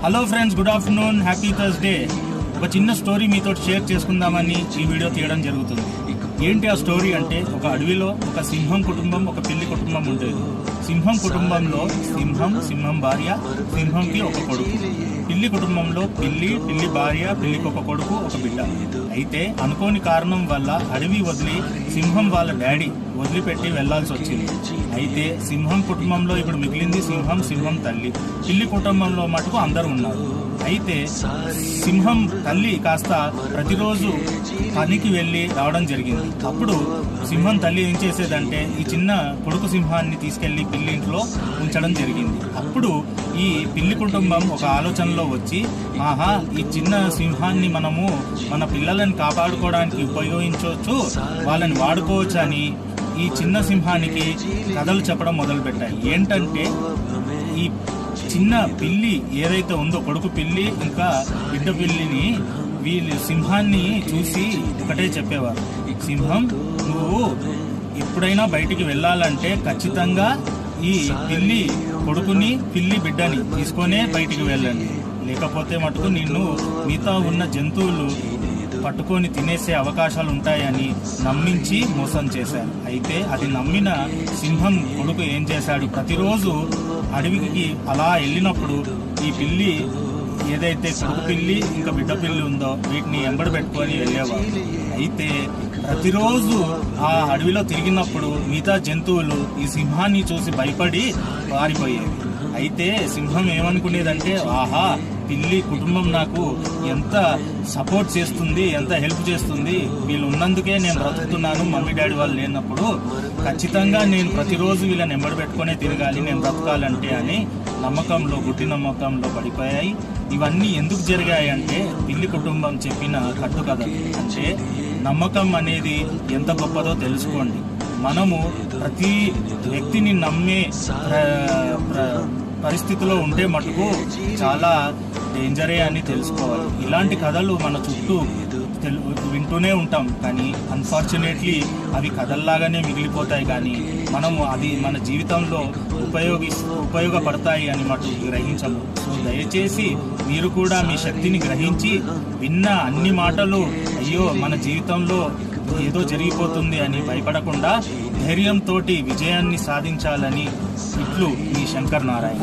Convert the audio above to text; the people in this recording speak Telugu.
Hello friends, good afternoon, happy Thursday. ఒక చిన్న స్టోరీ మీతో షేర్ చేసుకుందామని ఈ వీడియో తీయడం జరుగుతుంది. ఏంటి ఆ స్టోరీ అంటే, ఒక అడవిలో ఒక సింహం కుటుంబం, ఒక పిల్లి కుటుంబం ఉండేది. సింహం కుటుంబంలో సింహం భార్య, సింహంకి ఒక కొడుకు. పిల్లి కుటుంబంలో పిల్లి భార్య, పిల్లికి ఒక కొడుకు, ఒక బిడ్డ. అయితే అనుకోని కారణం వల్ల అడవి వదిలి సింహం వాళ్ళ డాడీ వదిలిపెట్టి వెళ్లాల్సి వచ్చింది. అయితే సింహం కుటుంబంలో ఇప్పుడు మిగిలింది సింహం తల్లి. పిల్లి కుటుంబంలో మటుకు అందరూ ఉన్నారు. అయితే సింహం తల్లి కాస్త ప్రతిరోజు పనికి వెళ్ళి రావడం జరిగింది. అప్పుడు సింహం తల్లి ఏం చేసేదంటే, ఈ చిన్న కొడుకు సింహాన్ని తీసుకెళ్లి పిల్లి ఇంట్లో ఉంచడం జరిగింది. అప్పుడు ఈ పిల్లి కుటుంబం ఒక ఆలోచనలో వచ్చి, ఈ చిన్న సింహాన్ని మనము మన పిల్లలను కాపాడుకోవడానికి ఉపయోగించవచ్చు, వాళ్ళని వాడుకోవచ్చు అని ఈ చిన్న సింహానికి కథలు చెప్పడం మొదలుపెట్టాయి. ఏంటంటే, ఈ చిన్న పిల్లి ఏదైతే ఉందో, కొడుకు పిల్లి ఇంకా బిడ్డ పిల్లిని, వీళ్ళు సింహాన్ని చూసి ఒకటే చెప్పేవారు, సింహం నువ్వు ఎప్పుడైనా బయటికి వెళ్ళాలంటే ఖచ్చితంగా ఈ పిల్లి కొడుకుని పిల్లి బిడ్డని తీసుకొనే బయటికి వెళ్ళండి, లేకపోతే మటుకు నిన్ను మిగతా ఉన్న జంతువులు పట్టుకొని తినేసే అవకాశాలు ఉంటాయని నమ్మించి మోసం చేశారు. అయితే అది నమ్మిన సింహం కొడుకు ఏం చేశాడు, ప్రతిరోజు అడవికి అలా వెళ్ళినప్పుడు ఈ పిల్లి ఏదైతే కొడుకు పిల్లి ఇంకా బిడ్డ పిల్లి ఉందో వీటిని ఎంబడి పెట్టుకొని వెళ్ళేవారు. అయితే ప్రతిరోజు ఆ అడవిలో తిరిగినప్పుడు మిగతా జంతువులు ఈ సింహాన్ని చూసి భయపడి పారిపోయేవి. అయితే సింహం ఏమనుకునేదంటే, పిల్లి కుటుంబం నాకు ఎంత సపోర్ట్ చేస్తుంది, ఎంత హెల్ప్ చేస్తుంది, వీళ్ళు ఉన్నందుకే నేను బ్రతుకుతున్నాను, మమ్మీ డాడీ వాళ్ళు లేనప్పుడు ఖచ్చితంగా నేను ప్రతిరోజు వీళ్ళని ఎంబడి పెట్టుకునే తిరగాలి, నేను బ్రతకాలంటే అని గుడ్డి నమ్మకంలో పడిపోయాయి. ఇవన్నీ ఎందుకు జరిగాయి అంటే, పిల్లి కుటుంబం చెప్పిన కట్టుకథలు. అంటే నమ్మకం అనేది ఎంత గొప్పదో తెలుసుకోండి. మనము ప్రతి వ్యక్తిని నమ్మే పరిస్థితిలో ఉంటే మటుకు చాలా డేంజరే అని తెలుసుకోవాలి. ఇలాంటి కథలు మన చుట్టూ వింటూనే ఉంటాం, కానీ అన్ఫార్చునేట్లీ అవి కథల్లాగానే మిగిలిపోతాయి, కానీ మనము అది మన జీవితంలో ఉపయోగపడతాయి అని మటుకు గ్రహించము. సో దయచేసి మీరు కూడా మీ శక్తిని గ్రహించి, విన్న అన్ని మాటలు అయ్యో మన జీవితంలో ఏదో జరిగిపోతుంది అని భయపడకుండా ధైర్యంతో విజయాన్ని సాధించాలని ఇట్లు మీ శంకర్ నారాయణ.